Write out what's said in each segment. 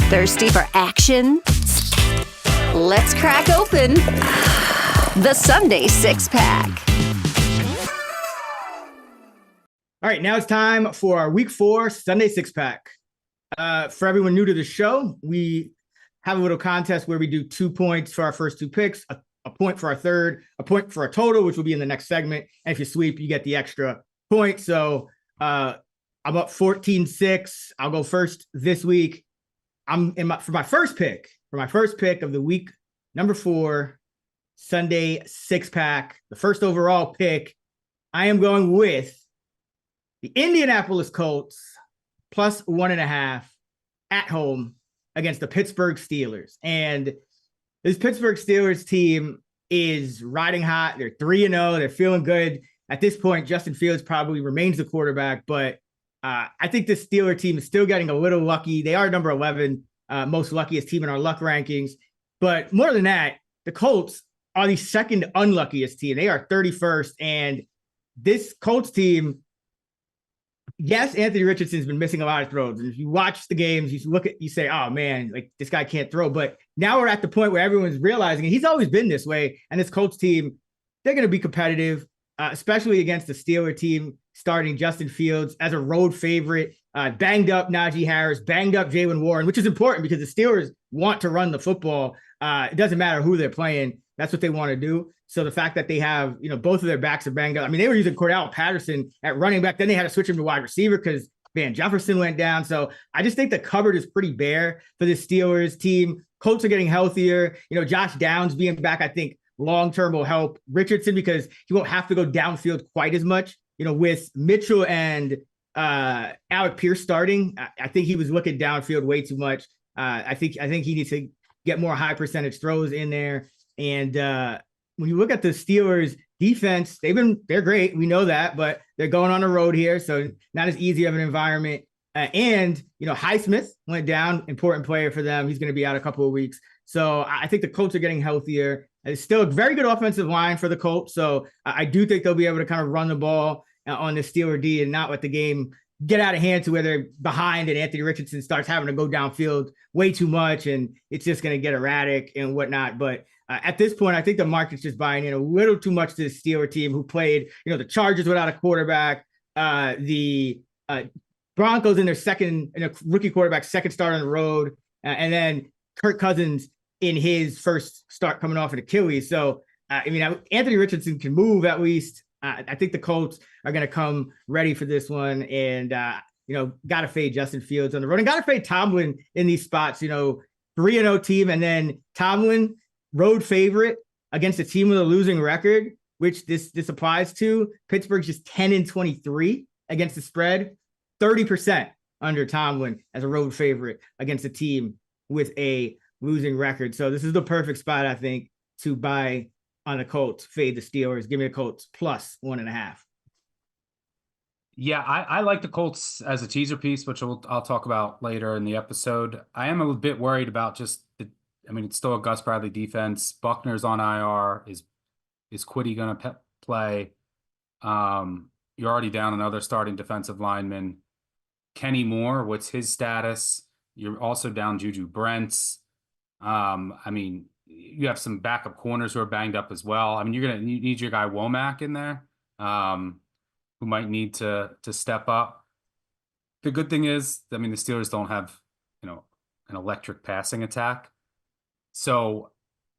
Thirsty for action? Let's crack open the Sunday Six-Pack. All right, now it's time for our Week 4 Sunday Six-Pack. For everyone new to the show, we have a little contest where we do 2 points for our first 2 picks, a point for our third, a point for our total, which will be in the next segment. And if you sweep, you get the extra point. So I'm up 14-6. I'll go first this week. For my first pick of the week, number 4 Sunday Six-Pack, the first overall pick, I am going with the Indianapolis Colts plus 1.5 at home against the Pittsburgh Steelers. And this Pittsburgh Steelers team is riding hot. They're 3-0. They're feeling good. At this point, Justin Fields probably remains the quarterback, but I think the Steelers team is still getting a little lucky. They are number 11, most luckiest team in our luck rankings. But more than that, the Colts are the second unluckiest team. They are 31st. And this Colts team, yes, Anthony Richardson's been missing a lot of throws. And if you watch the games, you say, oh man, like this guy can't throw. But now we're at the point where everyone's realizing, and he's always been this way. And this Colts team, they're going to be competitive, especially against the Steelers team starting Justin Fields as a road favorite, banged up Najee Harris, banged up Jaylen Warren, which is important because the Steelers want to run the football. It doesn't matter who they're playing. That's what they want to do. So the fact that they have, both of their backs are banged up. I mean, they were using Cordell Patterson at running back. Then they had to switch him to wide receiver because Van Jefferson went down. So I just think the cupboard is pretty bare for the Steelers team. Colts are getting healthier. Josh Downs being back, I think long-term will help Richardson because he won't have to go downfield quite as much. With Mitchell and Alec Pierce starting, I think he was looking downfield way too much. I think he needs to get more high percentage throws in there. And when you look at the Steelers defense, they're great. We know that, but they're going on the road here. So not as easy of an environment. And Highsmith went down, important player for them. He's going to be out a couple of weeks. So I think the Colts are getting healthier. It's still a very good offensive line for the Colts. So I do think they'll be able to kind of run the ball on the Steeler D and not let the game get out of hand to where they're behind and Anthony Richardson starts having to go downfield way too much and it's just going to get erratic and whatnot. But at this point, I think the market's just buying in a little too much to the Steeler team who played, the Chargers without a quarterback, the Broncos in a rookie quarterback, second start on the road, and then Kirk Cousins in his first start coming off an Achilles. So, Anthony Richardson can move at least. I think the Colts are going to come ready for this one and, got to fade Justin Fields on the road and got to fade Tomlin in these spots, 3-0 team. And then Tomlin, road favorite against a team with a losing record, which this applies to. Pittsburgh's just 10-23 against the spread, 30% under Tomlin as a road favorite against a team with a losing record. So this is the perfect spot, I think, to buy on the Colts, fade the Steelers. Give me the Colts plus 1.5. Yeah, I like the Colts as a teaser piece, which I'll talk about later in the episode. I am a bit worried about it's still a Gus Bradley defense. Buckner's on IR. Is Quiddy going to play? You're already down another starting defensive lineman. Kenny Moore, what's his status? You're also down Juju Brents. You have some backup corners who are banged up as well. You need your guy Womack in there, who might need to step up. The good thing is, the Steelers don't have, an electric passing attack. So,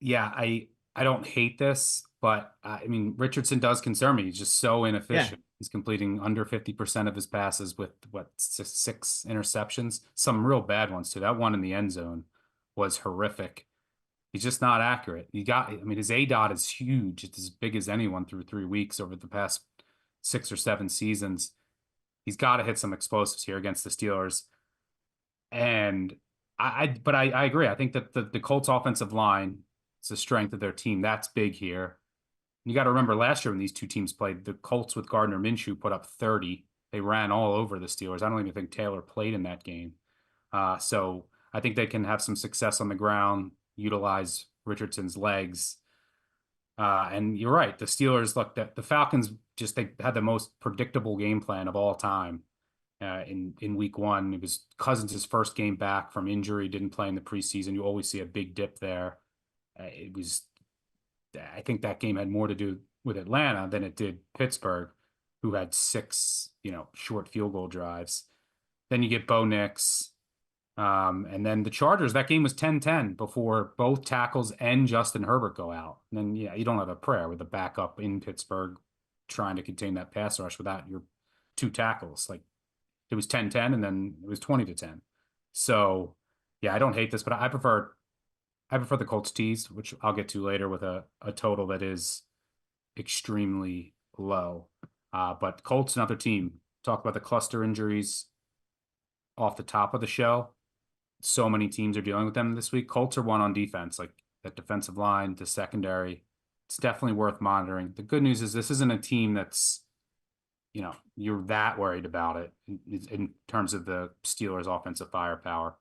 yeah, I don't hate this, but Richardson does concern me. He's just so inefficient. Yeah. He's completing under 50% of his passes with six interceptions, some real bad ones too. That one in the end zone was horrific. He's just not accurate. His ADOT is huge. It's as big as anyone through 3 weeks over the past 6 or 7 seasons. He's got to hit some explosives here against the Steelers. And I agree. I think that the Colts offensive line is the strength of their team. That's big here. You got to remember last year when these two teams played, the Colts with Gardner Minshew put up 30. They ran all over the Steelers. I don't even think Taylor played in that game. So I think they can have some success on the ground, utilize Richardson's legs. And you're right. The Steelers, look, the Falcons they had the most predictable game plan of all time. in week one. It was Cousins' first game back from injury, didn't play in the preseason. You always see a big dip there. I think that game had more to do with Atlanta than it did Pittsburgh, who had 6, short field goal drives. Then you get Bo Nix. And then the Chargers, that game was 10-10 before both tackles and Justin Herbert go out. And then, you don't have a prayer with a backup in Pittsburgh trying to contain that pass rush without your 2 tackles. Like, it was 10-10 and then it was 20-10. So, yeah, I don't hate this, but I prefer the Colts tease, which I'll get to later with a total that is extremely low. But Colts, another team. Talk about the cluster injuries off the top of the show. So many teams are dealing with them this week. Colts are one on defense, like that defensive line, the secondary. It's definitely worth monitoring. The good news is this isn't a team that's, you're that worried about it in terms of the Steelers' offensive firepower.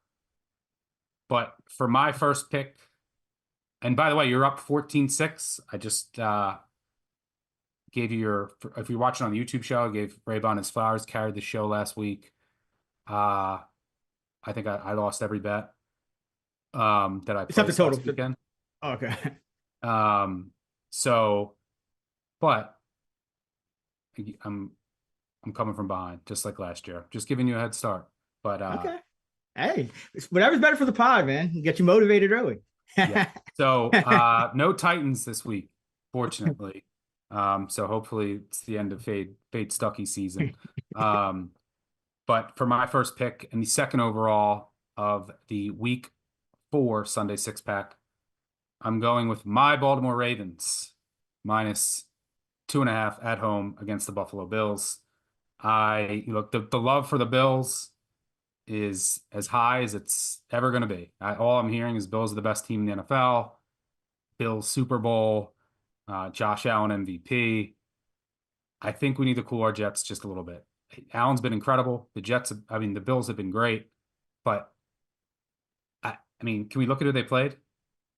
But for my first pick, and by the way, you're up 14-6. I just gave you if you're watching on the YouTube show, I gave Raybon his flowers, carried the show last week. I think I lost every bet that I Except the placed total. last weekend. Okay. But I'm coming from behind, just like last year. Just giving you a head start. But okay. Hey, whatever's better for the pod, man. Get you motivated early. Yeah. So no Titans this week, fortunately. So hopefully it's the end of Fade Stuckey season. But for my first pick and the second overall of the week 4 Sunday 6-pack, I'm going with my Baltimore Ravens -2.5 at home against the Buffalo Bills. The love for the Bills is as high as it's ever going to be. All I'm hearing is Bills are the best team in the NFL. Bills Super Bowl, Josh Allen MVP. I think we need to cool our jets just a little bit. Allen's been incredible. The Bills have been great, but can we look at who they played?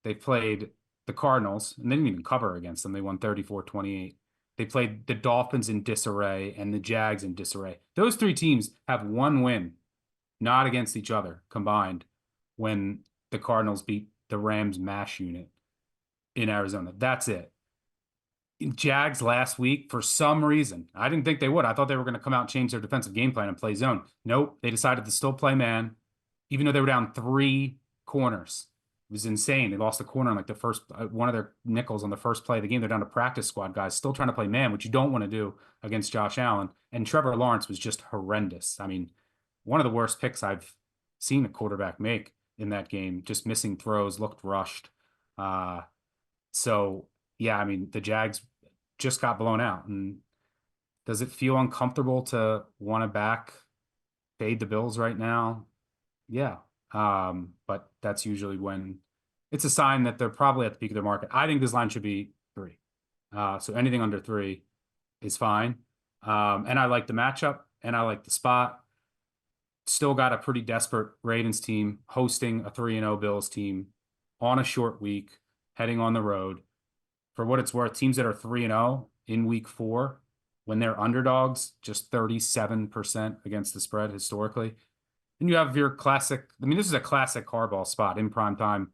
They played the Cardinals, and they didn't even cover against them. They won 34-28. They played the Dolphins in disarray and the Jags in disarray. Those 3 teams have one win, not against each other combined, when the Cardinals beat the Rams MASH unit in Arizona. That's it. Jags last week, for some reason, I didn't think they would. I thought they were going to come out and change their defensive game plan and play zone. Nope. They decided to still play man, even though they were down 3 corners. It was insane. They lost a corner on like the first, one of their nickels on the first play of the game. They're down to practice squad guys, still trying to play man, which you don't want to do against Josh Allen. And Trevor Lawrence was just horrendous. One of the worst picks I've seen a quarterback make in that game, just missing throws, looked rushed. So yeah, the Jags just got blown out. And does it feel uncomfortable to want to fade the Bills right now? Yeah. But that's usually when it's a sign that they're probably at the peak of their market. I think this line should be 3. So anything under 3 is fine. And I like the matchup and I like the spot. Still got a pretty desperate Ravens team hosting a 3-0 Bills team on a short week, heading on the road. For what it's worth, teams that are 3-0 in week 4, when they're underdogs, just 37% against the spread historically. And you have your classic, this is a classic hardball spot in prime time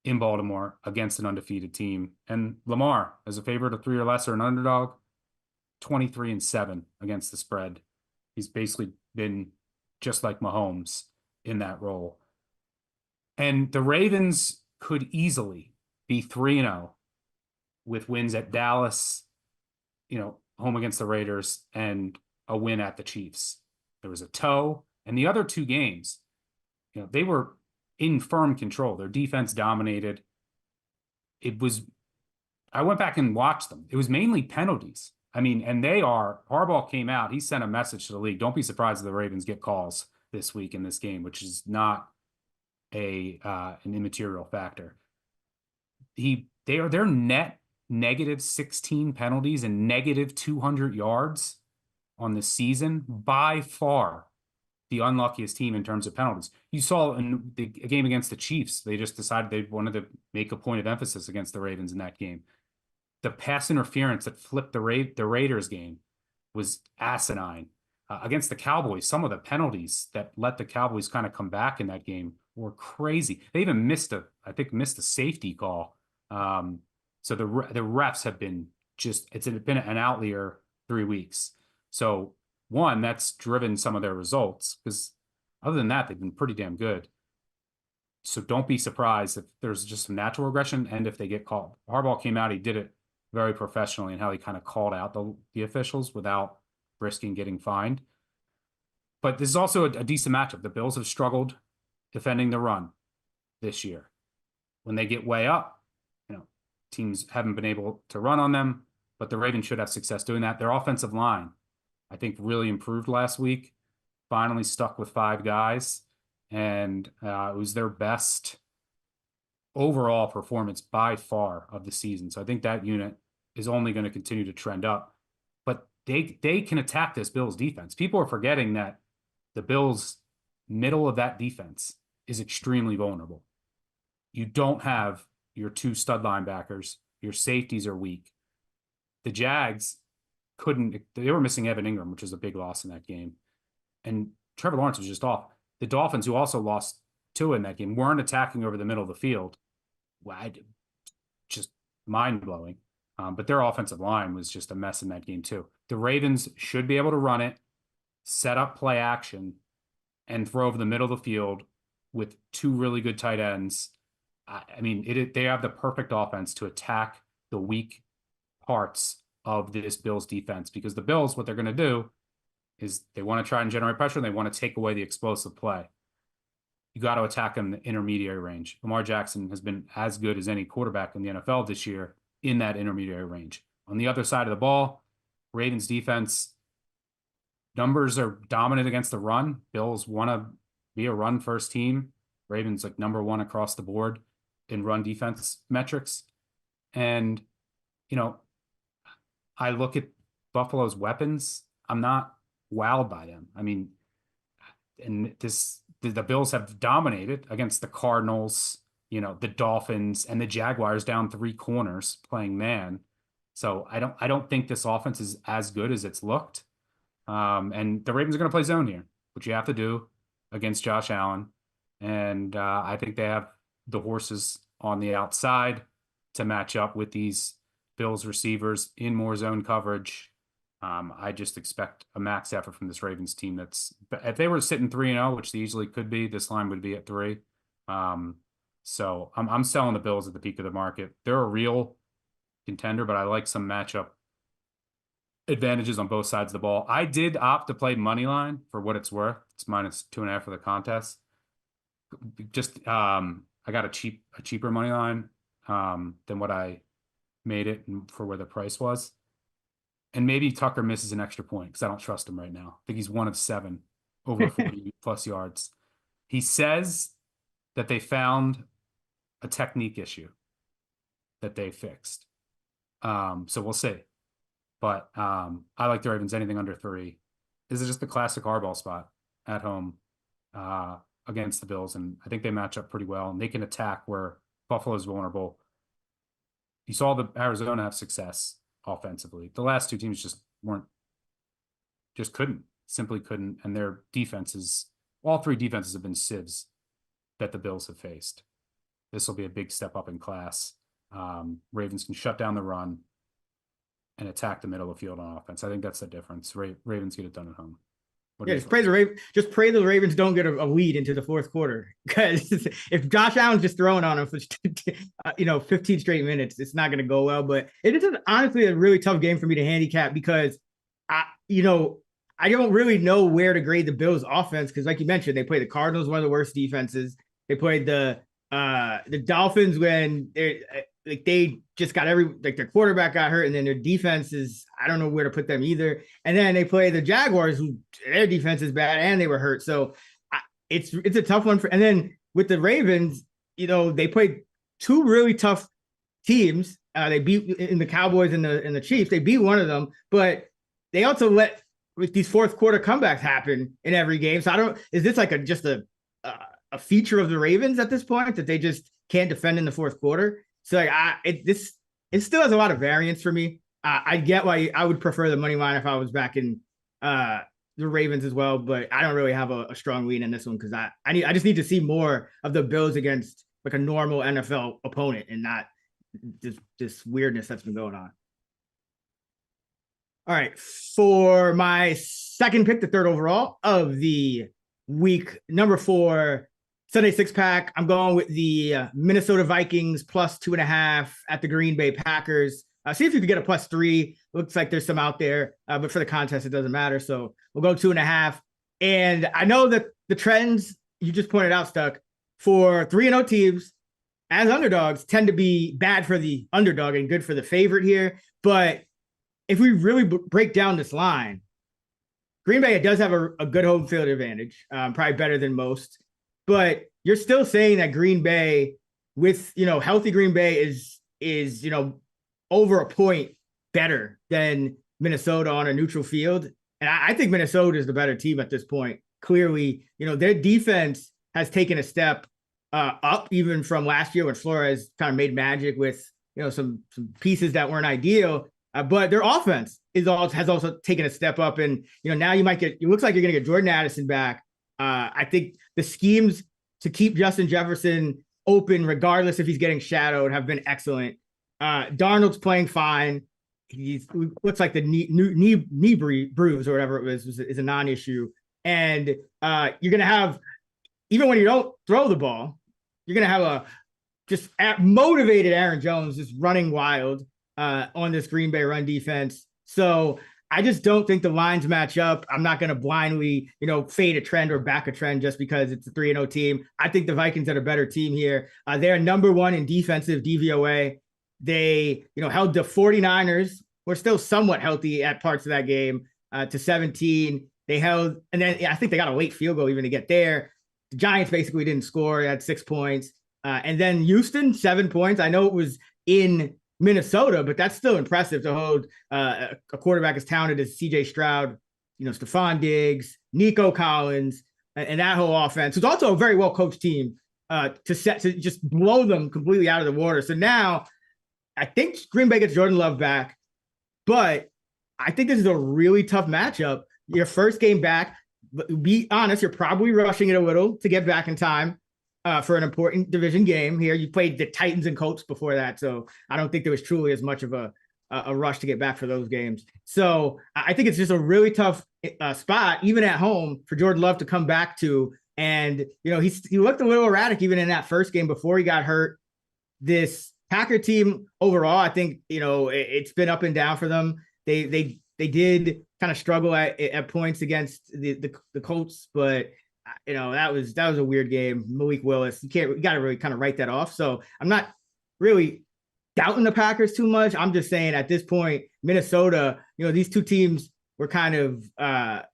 in Baltimore against an undefeated team. And Lamar, as a favorite of 3 or less or an underdog, 23-7 against the spread. He's basically been just like Mahomes in that role. And the Ravens could easily be 3-0 with wins at Dallas, home against the Raiders, and a win at the Chiefs. There was a toe, and the other 2 games, they were in firm control. Their defense dominated. I went back and watched them. It was mainly penalties. And Harbaugh came out. He sent a message to the league. Don't be surprised if the Ravens get calls this week in this game, which is not an immaterial factor. They're net -16 penalties and -200 yards on the season, by far the unluckiest team in terms of penalties. You saw in the game against the Chiefs, they just decided they wanted to make a point of emphasis against the Ravens in that game. The pass interference that flipped the Raiders game was asinine. against the Cowboys, some of the penalties that let the Cowboys kind of come back in that game were crazy. They even missed a safety call. So the refs have been it's been an outlier 3 weeks. So one, that's driven some of their results, because other than that, they've been pretty damn good. So don't be surprised if there's just some natural regression and if they get called. Harbaugh came out, he did it very professionally in how he kind of called out the officials without risking getting fined. But this is also a decent matchup. The Bills have struggled defending the run this year. When they get way up, teams haven't been able to run on them, but the Ravens should have success doing that. Their offensive line, I think, really improved last week. Finally stuck with 5 guys, and it was their best overall performance by far of the season. So I think that unit is only going to continue to trend up. But they can attack this Bills defense. People are forgetting that the Bills' middle of that defense is extremely vulnerable. You don't have your 2 stud linebackers. Your safeties are weak. The Jags they were missing Evan Ingram, which was a big loss in that game. And Trevor Lawrence was just off. The Dolphins, who also lost 2 in that game, weren't attacking over the middle of the field. Just mind-blowing. But their offensive line was just a mess in that game too. The Ravens should be able to run it, set up play action, and throw over the middle of the field with 2 really good tight ends. I mean, they have the perfect offense to attack the weak parts of this Bills defense, because the Bills, what they're going to do is they want to try and generate pressure, and they want to take away the explosive play. You got to attack them in the intermediary range. Lamar Jackson has been as good as any quarterback in the NFL this year in that intermediary range. On the other side of the ball, Ravens defense numbers are dominant against the run. Bills want to be a run-first team. Ravens like number 1 across the board in run defense metrics. And, I look at Buffalo's weapons. I'm not wowed by them. I mean, and the Bills have dominated against the Cardinals, the Dolphins, and the Jaguars down 3 corners playing man. So I don't think this offense is as good as it's looked. And the Ravens are going to play zone here, which you have to do against Josh Allen. And I think they have the horses on the outside to match up with these Bills receivers in more zone coverage. I just expect a max effort from this Ravens team. If they were sitting 3-0, which they easily could be, this line would be at 3. So I'm selling the Bills at the peak of the market. They're a real contender, but I like some matchup advantages on both sides of the ball. I did opt to play money line for what it's worth. It's -2.5 for the contest. Just I got a cheaper money line than what I made it for where the price was. And maybe Tucker misses an extra point because I don't trust him right now. I think he's 1 of 7 over 40 plus yards. He says that they found a technique issue that they fixed. So we'll see. But I like the Ravens anything under 3. This is just the classic Harbaugh spot at home against the Bills. And I think they match up pretty well. And they can attack where Buffalo's vulnerable. You saw the Arizona have success offensively. The last 2 teams simply couldn't. And their defenses, all 3 defenses have been sieves that the Bills have faced. This will be a big step up in class. Ravens can shut down the run and attack the middle of the field on offense. I think that's the difference. Ravens get it done at home. Just pray the Ravens don't get a lead into the 4th quarter, because if Josh Allen's just throwing on them for 15 straight minutes, it's not going to go well. But it is honestly a really tough game for me to handicap, because I don't really know where to grade the Bills' offense, because like you mentioned, they played the Cardinals, one of the worst defenses. They played the Dolphins when they just got their quarterback got hurt, and then their defense is, I don't know where to put them either. And then they play the Jaguars, who their defense is bad and they were hurt. So it's a tough one and then with the Ravens, they played 2 really tough teams. They beat in the Cowboys and the Chiefs. They beat one of them, but they also let with these 4th quarter comebacks happen in every game. So is this like just a feature of the Ravens at this point, that they just can't defend in the 4th quarter? So it still has a lot of variance for me. I get why I would prefer the money line if I was back in the the Ravens as well, but I don't really have a strong lean in this one because I just need to see more of the Bills against like a normal NFL opponent and not this weirdness that's been going on. All right, for my second pick, the third overall of the week, number 4 Sunday 6-pack, I'm going with the Minnesota Vikings plus 2.5 at the Green Bay Packers. See if you can get a +3. Looks like there's some out there, but for the contest, it doesn't matter. So we'll go 2.5. And I know that the trends you just pointed out, Stuck, for 3-0 teams as underdogs tend to be bad for the underdog and good for the favorite here. But if we really break down this line, Green Bay does have a good home field advantage, probably better than most. But you're still saying that Green Bay, with healthy Green Bay, is over a point better than Minnesota on a neutral field. And I think Minnesota is the better team at this point. Clearly, their defense has taken a step up even from last year when Flores kind of made magic with, some pieces that weren't ideal. But their offense has also taken a step up. And, now it looks like you're going to get Jordan Addison back. I think the schemes to keep Justin Jefferson open, regardless if he's getting shadowed, have been excellent. Darnold's playing fine. He looks like the knee bruise or whatever it was is a non-issue. And you're going to have, even when you don't throw the ball, you're going to have a just motivated Aaron Jones just running wild on this Green Bay run defense. So I just don't think the lines match up. I'm not going to blindly, fade a trend or back a trend just because it's a 3-0 team. I think the Vikings are a better team here. They're number 1 in defensive DVOA. They, held the 49ers, were still somewhat healthy at parts of that game, to 17. They held, and then I think they got a late field goal even to get there. The Giants basically didn't score. They had 6 points. And then Houston, 7 points. I know it was in Minnesota, but that's still impressive to hold a quarterback as talented as CJ Stroud, Stephon Diggs, Nico Collins, and that whole offense. It's also a very well coached team to just blow them completely out of the water. So now I think Green Bay gets Jordan Love back, but I think this is a really tough matchup. Your first game back, be honest, you're probably rushing it a little to get back in time for an important division game here. You played the Titans and Colts before that, so I don't think there was truly as much of a rush to get back for those games. So I think it's just a really tough spot, even at home, for Jordan Love to come back to. And, he looked a little erratic even in that first game before he got hurt. This Packer team overall, I think, it's been up and down for them. They did kind of struggle at points against the Colts, but that was a weird game. Malik Willis, you got to really kind of write that off. So I'm not really doubting the Packers too much. I'm just saying at this point, Minnesota, these two teams were kind of, I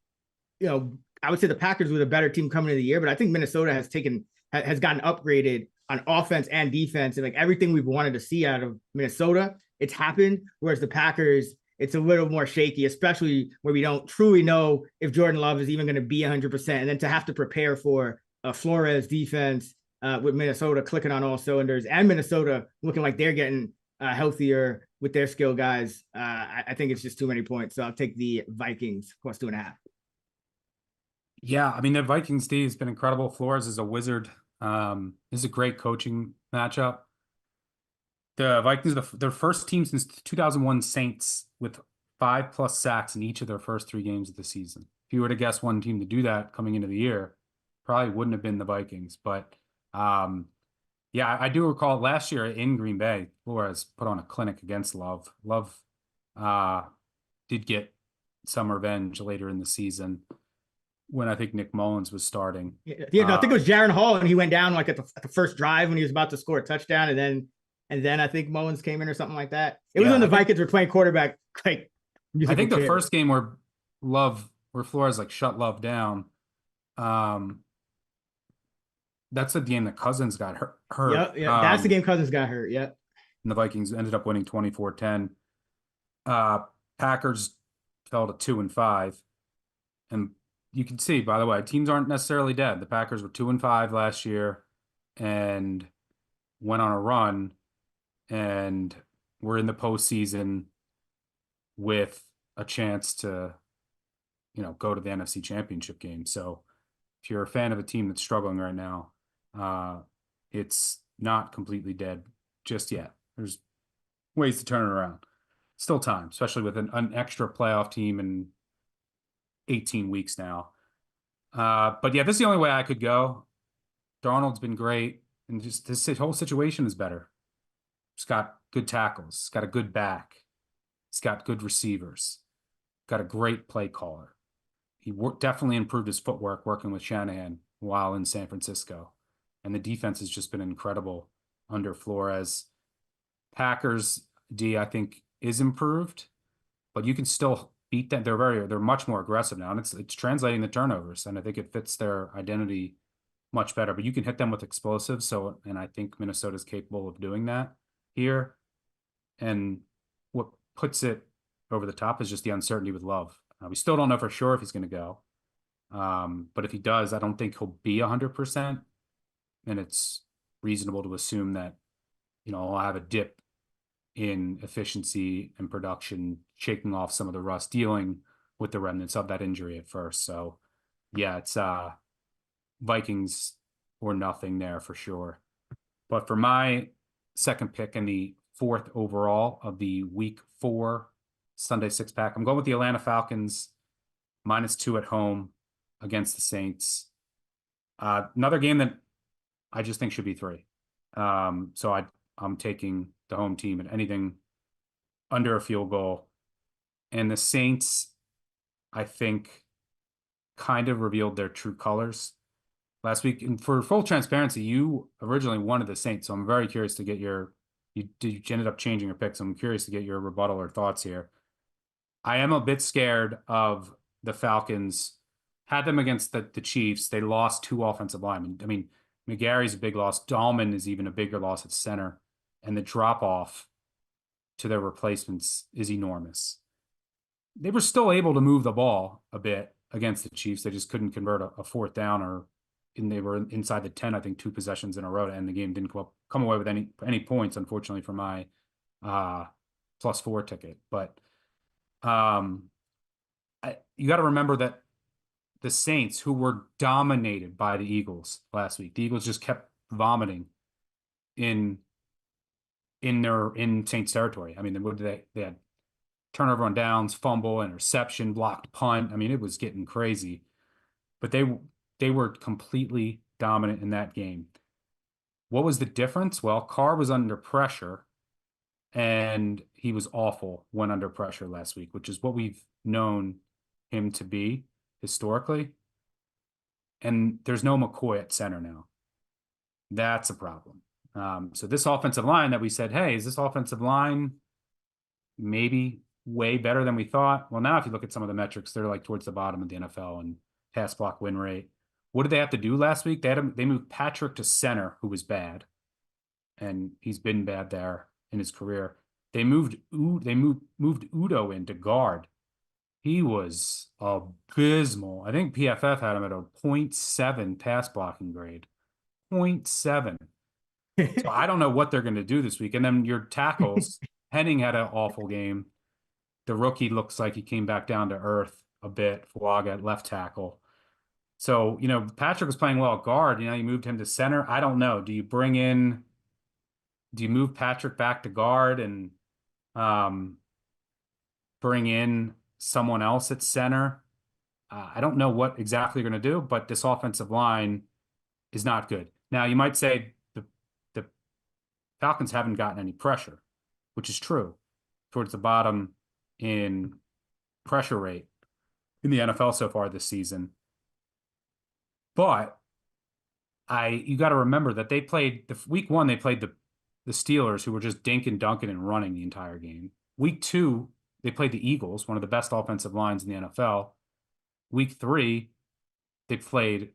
would say the Packers were the better team coming into the year, but I think Minnesota has gotten upgraded on offense and defense, and like everything we've wanted to see out of Minnesota, it's happened. Whereas the Packers, it's a little more shaky, especially where we don't truly know if Jordan Love is even going to be 100%. And then to have to prepare for a Flores defense with Minnesota clicking on all cylinders and Minnesota looking like they're getting healthier with their skill guys. I think it's just too many points. So I'll take the Vikings plus 2.5. Yeah, I mean, the Vikings D has been incredible. Flores is a wizard. This is a great coaching matchup. The Vikings are their first team since 2001 Saints with 5+ sacks in each of their first 3 games of the season. If you were to guess one team to do that coming into the year, probably wouldn't have been the Vikings. But yeah, I do recall last year in Green Bay, Flores put on a clinic against Love. Love did get some revenge later in the season when I think Nick Mullins was starting. Yeah, no, I think it was Jaron Hall, and he went down like at the first drive when he was about to score a touchdown, and then I think Mullins came in or something like that. It was when the Vikings were playing quarterback. Like, I think the first game where Flores like shut Love down, that's the game that Cousins got hurt. Yeah, that's the game Cousins got hurt. Yep. And the Vikings ended up winning 24-10. Packers fell to 2-5, and you can see, by the way, teams aren't necessarily dead. The Packers were 2-5 last year and went on a run, and we're in the postseason with a chance to, go to the NFC Championship game. So if you're a fan of a team that's struggling right now, it's not completely dead just yet. There's ways to turn it around. Still time, especially with an extra playoff team in 18 weeks now. But yeah, this is the only way I could go. Darnold's been great, and just this whole situation is better. He's got good tackles. He's got a good back. He's got good receivers. Got a great play caller. He definitely improved his footwork working with Shanahan while in San Francisco. And the defense has just been incredible under Flores. Packers D, I think, is improved, but you can still beat them. They're much more aggressive now, and it's translating the turnovers, and I think it fits their identity much better. But you can hit them with explosives, and I think Minnesota's capable of doing that here. And what puts it over the top is just the uncertainty with Love. We still don't know for sure if he's going to go. But if he does, I don't think he'll be 100%. And it's reasonable to assume that, he'll have a dip in efficiency and production, shaking off some of the rust, dealing with the remnants of that injury at first. So, yeah, it's Vikings or nothing there for sure. But for my second pick and the fourth overall of the week 4 Sunday 6-pack, I'm going with the Atlanta Falcons -2 at home against the Saints. Another game that I just think should be 3. So I'm taking the home team at anything under a field goal. And the Saints, I think, kind of revealed their true colors last week. And for full transparency, you originally wanted the Saints, so I'm very curious to get you ended up changing your pick, so I'm curious to get your rebuttal or thoughts here. I am a bit scared of the Falcons. Had them against the Chiefs. They lost 2 offensive linemen. I mean, McGarry's a big loss. Dahlman is even a bigger loss at center. And the drop-off to their replacements is enormous. They were still able to move the ball a bit against the Chiefs. They just couldn't convert a 4th down, they were inside the 10, I think, 2 possessions in a row, and the game didn't come away with any points, unfortunately, for my +4 ticket. But you got to remember that the Saints, who were dominated by the Eagles last week, the Eagles just kept vomiting in Saints territory. I mean, they had turnover on downs, fumble, interception, blocked punt. I mean, it was getting crazy. But they were completely dominant in that game. What was the difference? Well, Carr was under pressure, and he was awful when under pressure last week, which is what we've known him to be historically. And there's no McCoy at center now. That's a problem. So this offensive line that we said, hey, is this offensive line maybe way better than we thought? Well, now if you look at some of the metrics, they're like towards the bottom of the NFL and pass block win rate. What did they have to do last week? They moved Patrick to center, who was bad, and he's been bad there in his career. They moved Udo into guard. He was abysmal. I think PFF had him at a 0.7 pass blocking grade. 0.7. So I don't know what they're going to do this week. And then your tackles, Henning had an awful game. The rookie looks like he came back down to earth a bit. Fuaga at left tackle. So, Patrick was playing well at guard. You moved him to center. I don't know. Do you move Patrick back to guard and bring in someone else at center? I don't know what exactly you're going to do, but this offensive line is not good. Now, you might say the Falcons haven't gotten any pressure, which is true, towards the bottom in pressure rate in the NFL so far this season. But you got to remember that they played week 1, they played the Steelers, who were just dinking, dunking, and running the entire game. Week 2, they played the Eagles, one of the best offensive lines in the NFL. Week 3, they played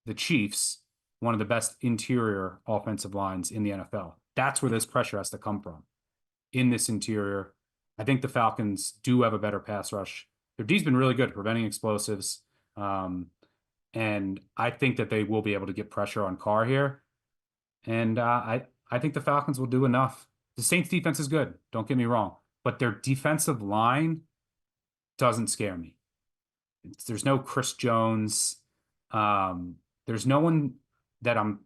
the Chiefs, one of the best interior offensive lines in the NFL. That's where this pressure has to come from, in this interior. I think the Falcons do have a better pass rush. Their D's been really good at preventing explosives. And I think that they will be able to get pressure on Carr here. And I think the Falcons will do enough. The Saints defense is good, don't get me wrong, but their defensive line doesn't scare me. there's no Chris Jones. There's no one that I'm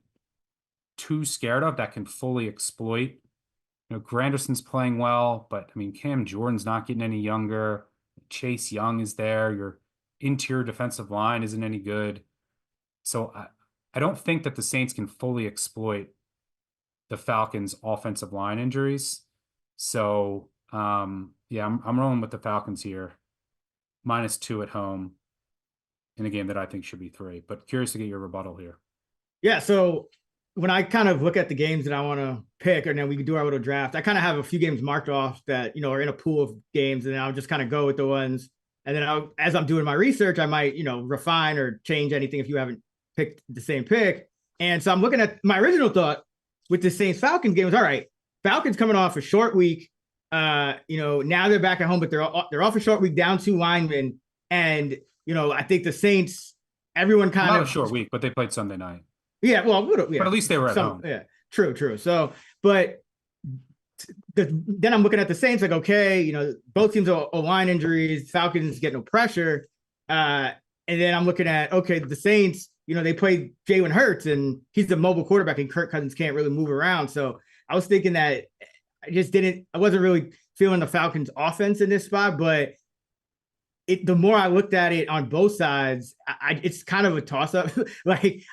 too scared of that can fully exploit. Granderson's playing well, but I mean, Cam Jordan's not getting any younger. Chase Young is there. Your interior defensive line isn't any good. So I don't think that the Saints can fully exploit the Falcons' offensive line injuries. So yeah, I'm rolling with the Falcons here. -2 at home in a game that I think should be 3. But curious to get your rebuttal here. Yeah, so when I kind of look at the games that I want to pick, and then we can do our little draft, I kind of have a few games marked off that, are in a pool of games, and I'll just kind of go with the ones. And then as I'm doing my research, I might, refine or change anything if you haven't picked the same pick. And so I'm looking at my original thought with the Saints Falcons game was, all right, Falcons coming off a short week. Now they're back at home, but they're off a short week, down 2 linemen. And, I think the Saints, everyone kind Not of a short week, but they played Sunday night. Yeah, well, yeah. But at least they were at home. Yeah, true. So, but then I'm looking at the Saints like, okay, both teams are line injuries. Falcons get no pressure. And then I'm looking at, okay, the Saints, they played Jalen Hurts, and he's the mobile quarterback, and Kirk Cousins can't really move around. So I was thinking that I wasn't really feeling the Falcons offense in this spot, but the more I looked at it on both sides, it's kind of a toss up. It's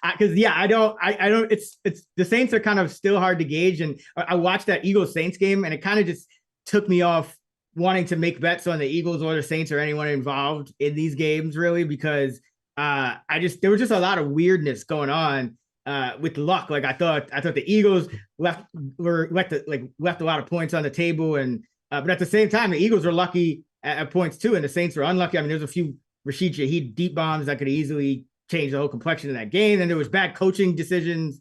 the Saints are kind of still hard to gauge. And I watched that Eagles Saints game, and it kind of just took me off wanting to make bets on the Eagles or the Saints or anyone involved in these games, really, because there was just a lot of weirdness going on with luck. Like I thought the Eagles left a lot of points on the table, and but at the same time, the Eagles were lucky at points too, and the Saints were unlucky. I mean, there's a few Rashid Shaheed deep bombs that could easily change the whole complexion of that game, and there was bad coaching decisions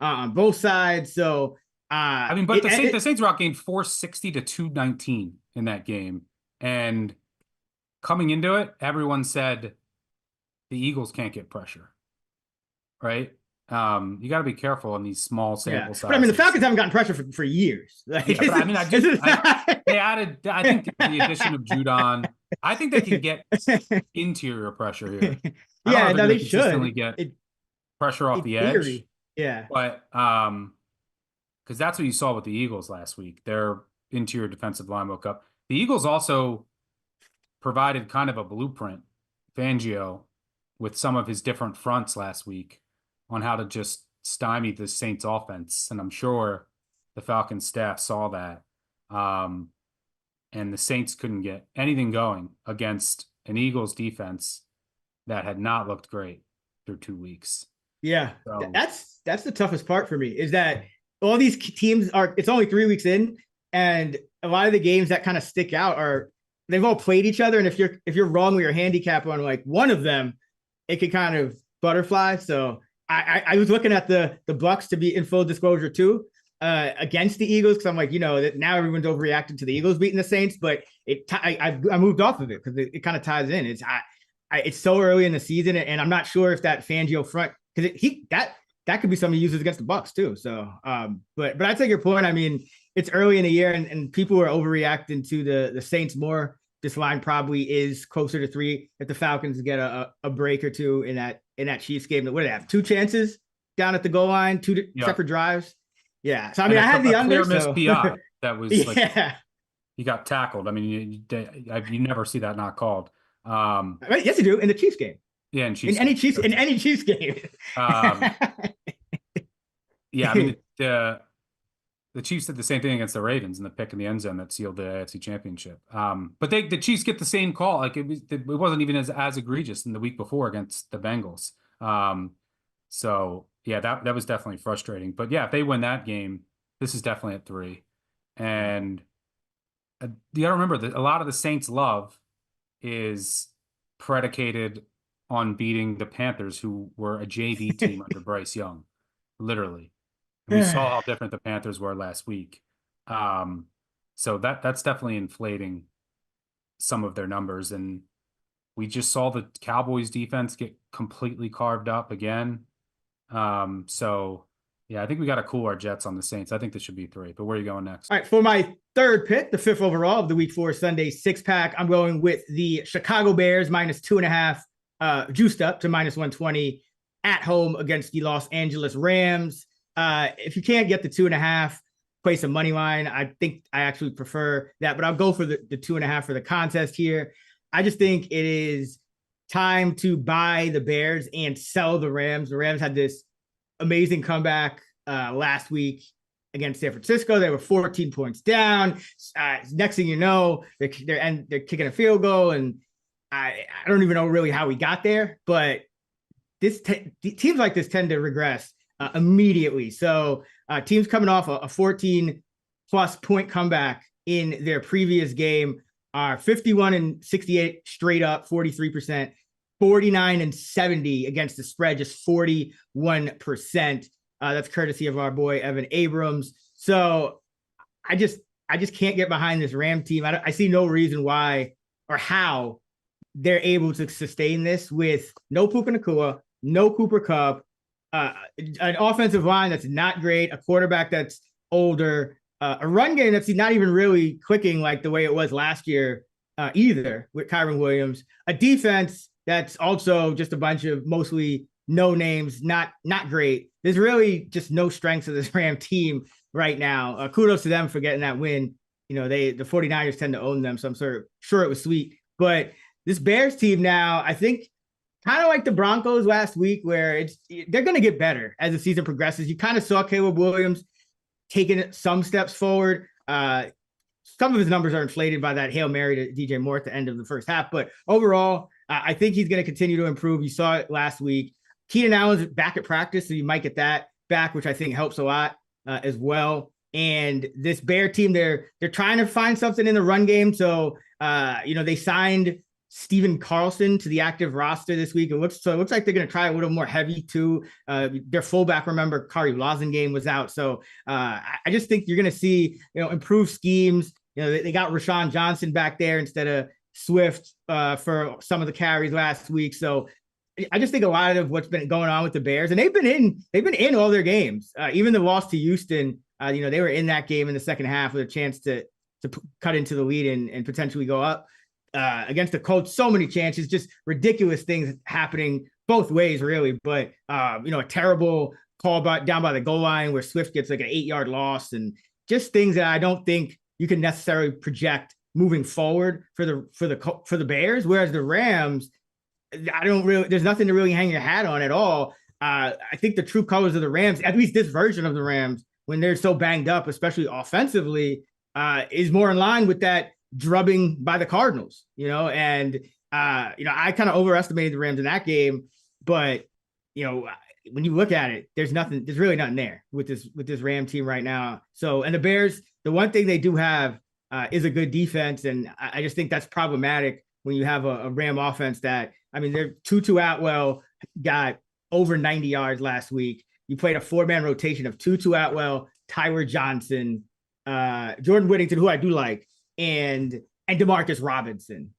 on both sides. So, but the Saints were outgained 460 to 219 in that game, and coming into it, everyone said the Eagles can't get pressure, right? You got to be careful on these small sample sizes. But I mean, the Falcons haven't gotten pressure for years. They added. I think the addition of Judon. I think they can get interior pressure here. They should get pressure off the edge. Yeah, but because that's what you saw with the Eagles last week. Their interior defensive line woke up. The Eagles also provided kind of a blueprint, Fangio, with some of his different fronts last week on how to just stymie the Saints offense. And I'm sure the Falcons staff saw that. And the Saints couldn't get anything going against an Eagles defense that had not looked great through 2 weeks. Yeah, so that's the toughest part for me, is that all these teams it's only 3 weeks in, and a lot of the games that kind of stick out they've all played each other. And if you're wrong with your handicap on like one of them, it could kind of butterfly. So I was looking at the Bucks, to be in full disclosure too, against the Eagles, because I'm like, that now everyone's overreacting to the Eagles beating the Saints, but I moved off of it because it kind of ties in. It's so early in the season, and I'm not sure if that Fangio front, because that could be something he uses against the Bucks too. So, but I take your point. I mean, it's early in the year, and people are overreacting to the Saints more. This line probably is closer to 3 if the Falcons get a break or two in that Chiefs game. What do they have? 2 chances down at the goal line, 2 separate drives. Yeah. So I mean, I had the under. Missed PI that was he got tackled. I mean, you never see that not called. Yes, you do in the Chiefs game. Yeah, in any Chiefs game. Yeah, I mean the Chiefs did the same thing against the Ravens in the pick in the end zone that sealed the AFC Championship. But the Chiefs get the same call. Like it wasn't even as egregious in the week before against the Bengals. So yeah, that was definitely frustrating. But yeah, if they win that game, this is definitely at 3. And you got to remember that a lot of the Saints' love is predicated on beating the Panthers, who were a JV team under Bryce Young, literally. And we saw how different the Panthers were last week. So that's definitely inflating some of their numbers. And we just saw the Cowboys defense get completely carved up again. So Yeah, I think we got to cool our jets on the Saints. I think this should be 3, but where are you going next? All right, for my third pick, the 5th overall of the Week 4 Sunday 6-pack, I'm going with the Chicago Bears -2.5, juiced up to -120 at home against the Los Angeles Rams. If you can't get the 2.5, play some money line. I think I actually prefer that, but I'll go for the 2.5 for the contest here. I just think it is time to buy the Bears and sell the Rams. The Rams had this amazing comeback last week against San Francisco. They were 14 points down. Next thing you know, they're kicking a field goal, and I don't even know really how we got there. But teams like this tend to regress immediately. So teams coming off a 14-plus point comeback in their previous game are 51-68 straight up, 43%. 49-70 against the spread, just 41%. That's courtesy of our boy Evan Abrams. So I just can't get behind this Ram team. I see no reason why or how they're able to sustain this with no Puka Nacua, no Cooper Kupp, an offensive line that's not great, a quarterback that's older, a run game that's not even really clicking like the way it was last year either with Kyron Williams, a defense that's also just a bunch of mostly no names, not great. There's really just no strengths of this Ram team right now. Kudos to them for getting that win. You know, the 49ers tend to own them, so I'm sure it was sweet. But this Bears team now, I think, kind of like the Broncos last week, where they're going to get better as the season progresses. You kind of saw Caleb Williams taking some steps forward. Some of his numbers are inflated by that Hail Mary to DJ Moore at the end of the first half. But overall, I think he's going to continue to improve. You saw it last week. Keenan Allen's back at practice, so you might get that back, which I think helps a lot as well. And this Bear team, they're trying to find something in the run game. So, they signed Steven Carlson to the active roster this week. It looks like they're going to try a little more heavy too. Their fullback, remember, Kari Lozengame was out. So I just think you're going to see, improved schemes. They got Rashawn Johnson back there instead of Swift for some of the carries last week. So I just think a lot of what's been going on with the Bears, and they've been in all their games. Even the loss to Houston, they were in that game in the second half with a chance to cut into the lead and potentially go up. Against the Colts, so many chances, just ridiculous things happening both ways, really. But a terrible call down by the goal line where Swift gets like an 8-yard loss, and just things that I don't think you can necessarily project moving forward for the Bears. Whereas the Rams, there's nothing to really hang your hat on at all. I think the true colors of the Rams, at least this version of the Rams, when they're so banged up, especially offensively, is more in line with that drubbing by the Cardinals, and I kind of overestimated the Rams in that game, but when you look at it, there's really nothing there with this Ram team right now. So, and the Bears, the one thing they do have is a good defense, and I just think that's problematic when you have a Ram offense that, their Tutu Atwell got over 90 yards last week. You played a 4-man rotation of Tutu Atwell, Tyler Johnson, Jordan Whittington, who I do like, and Demarcus Robinson.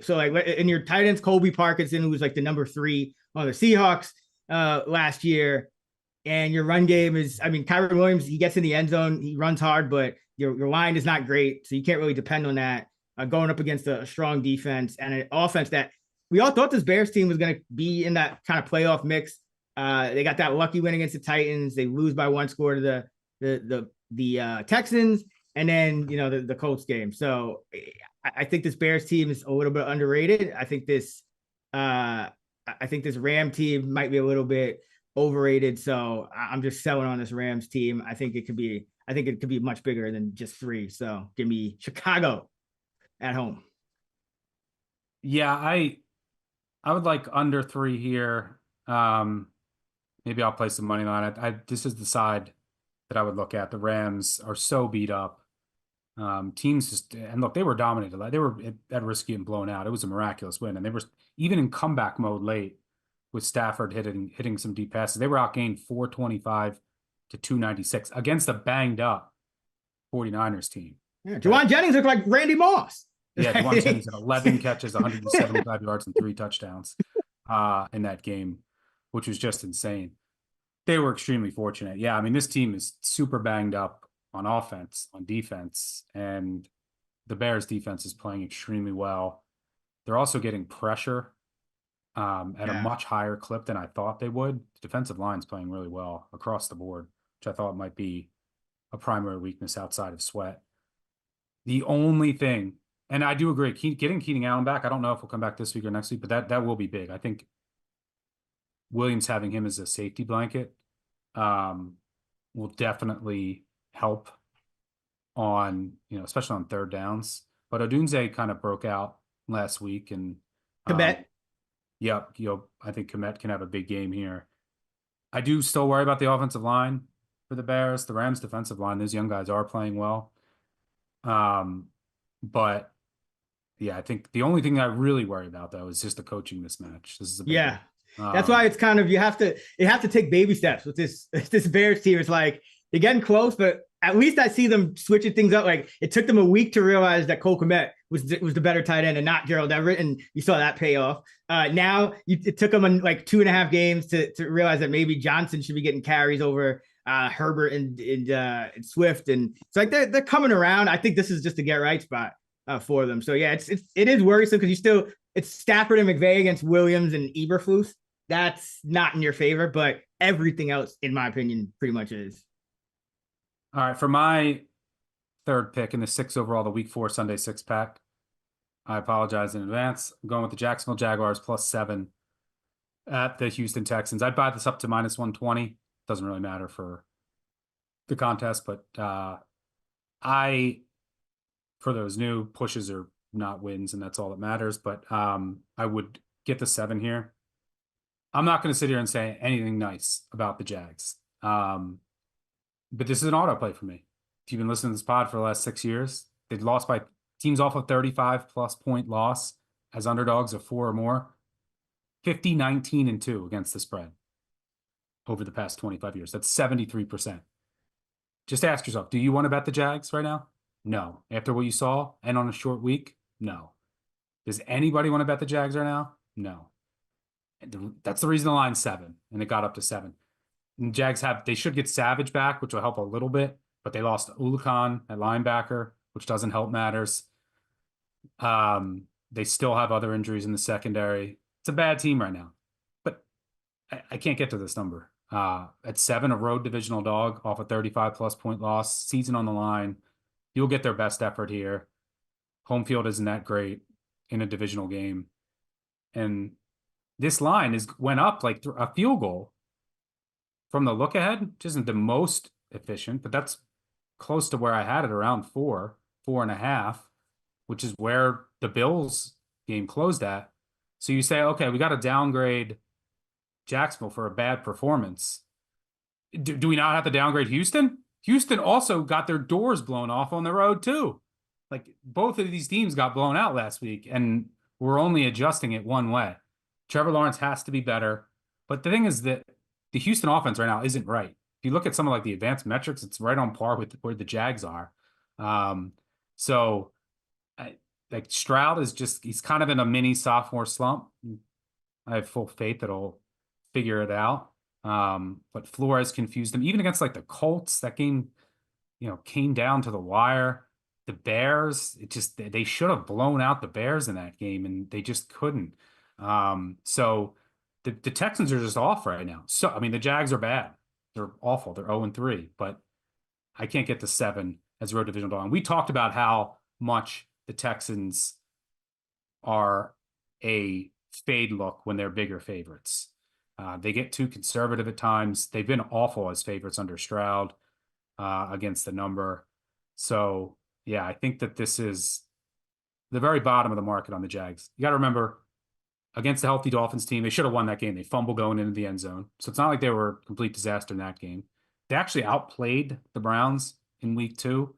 So in your tight ends, Colby Parkinson, who was like the number 3 on the Seahawks last year. And your run game is, Kyron Williams, he gets in the end zone, he runs hard, but your line is not great. So you can't really depend on that going up against a strong defense and an offense that we all thought this Bears team was going to be in that kind of playoff mix. They got that lucky win against the Titans. They lose by 1 score to the Texans. And then, the Colts game. So I think this Bears team is a little bit underrated. I think this Ram team might be a little bit overrated. So I'm just selling on this Rams team. I think it could be much bigger than just 3. So give me Chicago at home. Yeah, I would like under 3 here. Maybe I'll play some money on it. This is the side that I would look at. The Rams are so beat up. Teams and look, they were dominated. They were at risk getting blown out. It was a miraculous win, and they were even in comeback mode late with Stafford hitting some deep passes. They were outgained 425 to 296 against a banged up 49ers team. Yeah, Juwan Jennings looked like Randy Moss. Yeah, Juwan Jennings had 11 catches, 175 yards, and 3 touchdowns in that game, which was just insane. They were extremely fortunate. Yeah, I mean, this team is super banged up on offense, on defense, and the Bears defense is playing extremely well. They're also getting pressure at a Yeah. much higher clip than I thought they would. The defensive line's playing really well across the board, which I thought might be a primary weakness outside of Sweat. The only thing, and I do agree, getting Keenan Allen back, I don't know if he'll come back this week or next week, but that will be big. I think Williams having him as a safety blanket will definitely help on, especially on third downs. But Odunze kind of broke out last week, and Tibet. yep, I think Komet can have a big game here. I do still worry about the offensive line for the Bears. The Rams' defensive line, those young guys are playing well. But yeah, I think the only thing I really worry about though is just the coaching mismatch. This is a big Yeah. one. That's why it's kind of you have to take baby steps with this Bears team. It's like they're getting close, but at least I see them switching things up. Like it took them a week to realize that Cole Kmet was the better tight end and not Gerald Everett, and you saw that pay off. Now it took them like 2.5 games to realize that maybe Johnson should be getting carries over Herbert and Swift, and it's like they're coming around. I think this is just a get right spot for them. So yeah, it is worrisome because it's Stafford and McVay against Williams and Eberflus. That's not in your favor, but everything else, in my opinion, pretty much is. All right, for my third pick in the 6 overall, the Week 4 Sunday 6-pack, I apologize in advance. I'm going with the Jacksonville Jaguars +7 at the Houston Texans. I'd buy this up to -120. Doesn't really matter for the contest, but for those new, pushes are not wins, and that's all that matters. But I would get the 7 here. I'm not going to sit here and say anything nice about the Jags. But this is an autoplay for me. If you've been listening to this pod for the last 6 years, they've lost by teams off a 35+ point loss as underdogs of 4 or more. 50, 19, and 2 against the spread over the past 25 years. That's 73%. Just ask yourself, do you want to bet the Jags right now? No. After what you saw and on a short week? No. Does anybody want to bet the Jags right now? No. That's the reason the line's 7, and it got up to 7. And Jags they should get Savage back, which will help a little bit, but they lost Ulukan at linebacker, which doesn't help matters. They still have other injuries in the secondary. It's a bad team right now, but I can't get to this number. At 7, a road divisional dog off a 35+ point loss, season on the line. You'll get their best effort here. Home field isn't that great in a divisional game. And this line went up like a field goal from the look ahead, which isn't the most efficient, but that's close to where I had it, around 4.5, which is where the Bills game closed at. So you say, okay, we got to downgrade Jacksonville for a bad performance. Do we not have to downgrade Houston? Houston also got their doors blown off on the road too. Like both of these teams got blown out last week, and we're only adjusting it one way. Trevor Lawrence has to be better. But the thing is that the Houston offense right now isn't right. If you look at some of like the advanced metrics, it's right on par with where the Jags are. Like Stroud he's kind of in a mini sophomore slump. I have full faith that he'll figure it out. But Flores confused him. Even against like the Colts, that game, came down to the wire. The Bears, they should have blown out the Bears in that game, and they just couldn't. So the Texans are just off right now. So, I mean, the Jags are bad. They're awful. They're 0-3, but I can't get the 7 as a road divisional dog. And we talked about how much the Texans are a fade look when they're bigger favorites. They get too conservative at times. They've been awful as favorites under Stroud against the number. So, yeah, I think that this is the very bottom of the market on the Jags. You got to remember, against the healthy Dolphins team, they should have won that game. They fumbled going into the end zone. So it's not like they were a complete disaster in that game. They actually outplayed the Browns in week 2.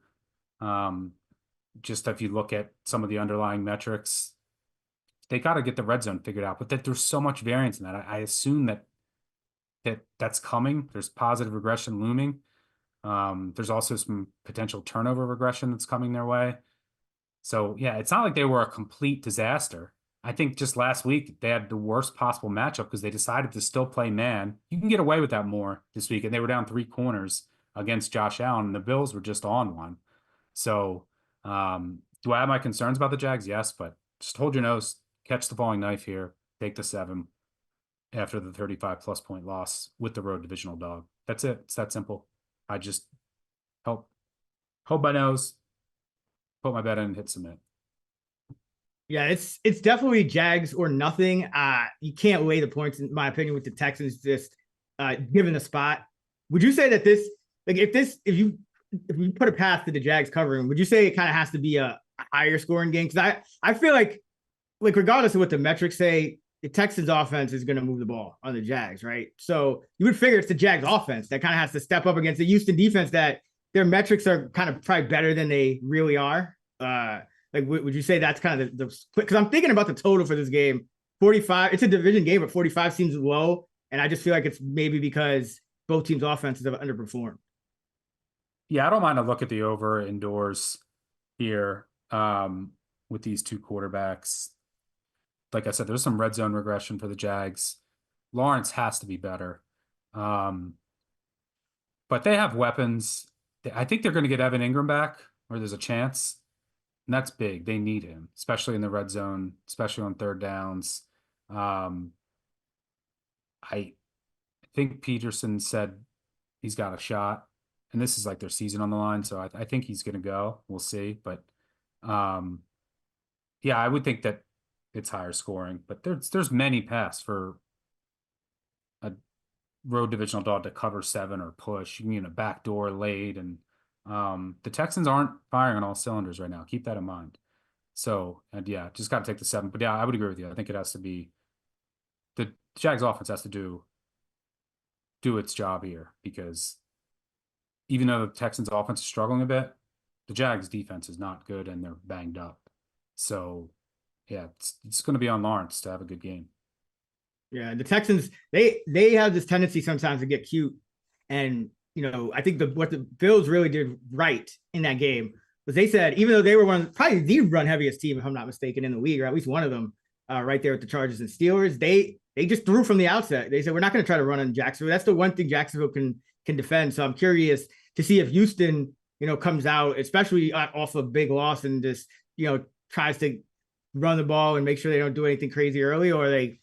Just if you look at some of the underlying metrics, they got to get the red zone figured out. But there's so much variance in that. I assume that's coming. There's positive regression looming. There's also some potential turnover regression that's coming their way. So, yeah, it's not like they were a complete disaster. I think just last week they had the worst possible matchup because they decided to still play man. You can get away with that more this week, and they were down 3 corners against Josh Allen, and the Bills were just on one. So, do I have my concerns about the Jags? Yes, but just hold your nose, catch the falling knife here, take the 7 after the 35+ point loss with the road divisional dog. That's it. It's that simple. I just hold my nose, put my bet in, and hit submit. Yeah, it's definitely Jags or nothing. You can't weigh the points, in my opinion, with the Texans just given the spot. Would you say that this, like, if you put a path to the Jags covering, would you say it kind of has to be a higher scoring game? Because I feel like regardless of what the metrics say, the Texans offense is going to move the ball on the Jags, right? So you would figure it's the Jags offense that kind of has to step up against the Houston defense that their metrics are kind of probably better than they really are. Like, would you say that's kind of the because I'm thinking about the total for this game, 45. It's a division game, but 45 seems low, and I just feel like it's maybe because both teams' offenses have underperformed. Yeah, I don't mind to look at the over indoors here with these two quarterbacks. Like I said, there's some red zone regression for the Jags. Lawrence has to be better. But they have weapons. I think they're going to get Evan Ingram back, or there's a chance. And that's big. They need him, especially in the red zone, especially on third downs. I think Peterson said he's got a shot, and this is like their season on the line, so I think he's going to go. We'll see, but yeah, I would think that it's higher scoring, but there's many paths for a road divisional dog to cover 7 or push. You can a backdoor late, and the Texans aren't firing on all cylinders right now. Keep that in mind. So, and yeah, just got to take the 7. But yeah, I would agree with you. I think it has to be the Jags offense has to do its job here, because even though the Texans offense is struggling a bit, the Jags defense is not good and they're banged up. So yeah, it's going to be on Lawrence to have a good game. Yeah, the Texans, they have this tendency sometimes to get cute, and I think what the Bills really did right in that game was they said, even though they were probably the run heaviest team, if I'm not mistaken, in the league, or at least one of them, right there with the Chargers and Steelers, they just threw from the outset. They said, we're not going to try to run on Jacksonville. That's the one thing Jacksonville can defend. So I'm curious to see if Houston, comes out, especially off a big loss, and just, tries to run the ball and make sure they don't do anything crazy early, or they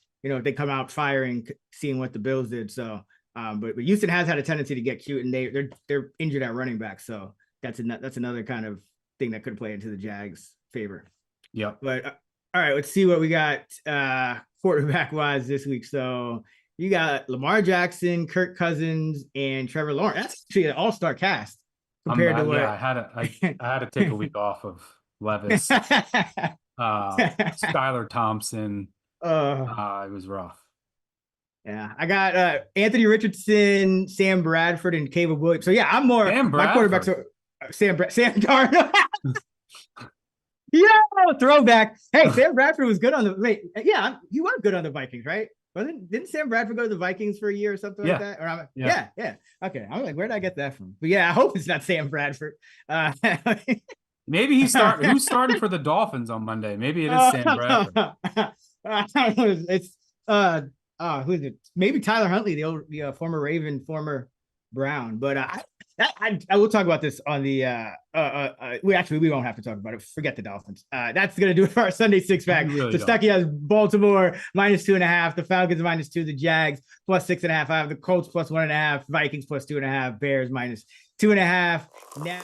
come out firing, seeing what the Bills did. So, but Houston has had a tendency to get cute, and they're injured at running back. So that's another kind of thing that could play into the Jags' favor. Yeah. But all right, let's see what we got quarterback wise this week. So you got Lamar Jackson, Kirk Cousins, and Trevor Lawrence. That's actually an all-star cast compared to what I had to take a week off of Levis. Skylar Thompson. It was rough. Yeah, I got Anthony Richardson, Sam Bradford, and Caleb Williams. So yeah, I'm more my quarterbacks are Sam Darnold. Yeah, throwback. Hey, Sam Bradford was good on the he was good on the Vikings, right? Didn't Sam Bradford go to the Vikings for a year or something like that? Or yeah. Okay, I'm like, where did I get that from? But yeah, I hope it's not Sam Bradford. Maybe who's starting for the Dolphins on Monday? Maybe it is Sam Bradford. I don't know. It's who is it? Maybe Tyler Huntley, the former Raven, former Brown. But I will talk about this on the we won't have to talk about it. Forget the Dolphins. That's gonna do it for our Sunday 6-pack. Really so Stuckey has Baltimore -2.5, the Falcons -2, the Jags +6.5. I have the Colts +1.5, Vikings +2.5, Bears -2.5. Now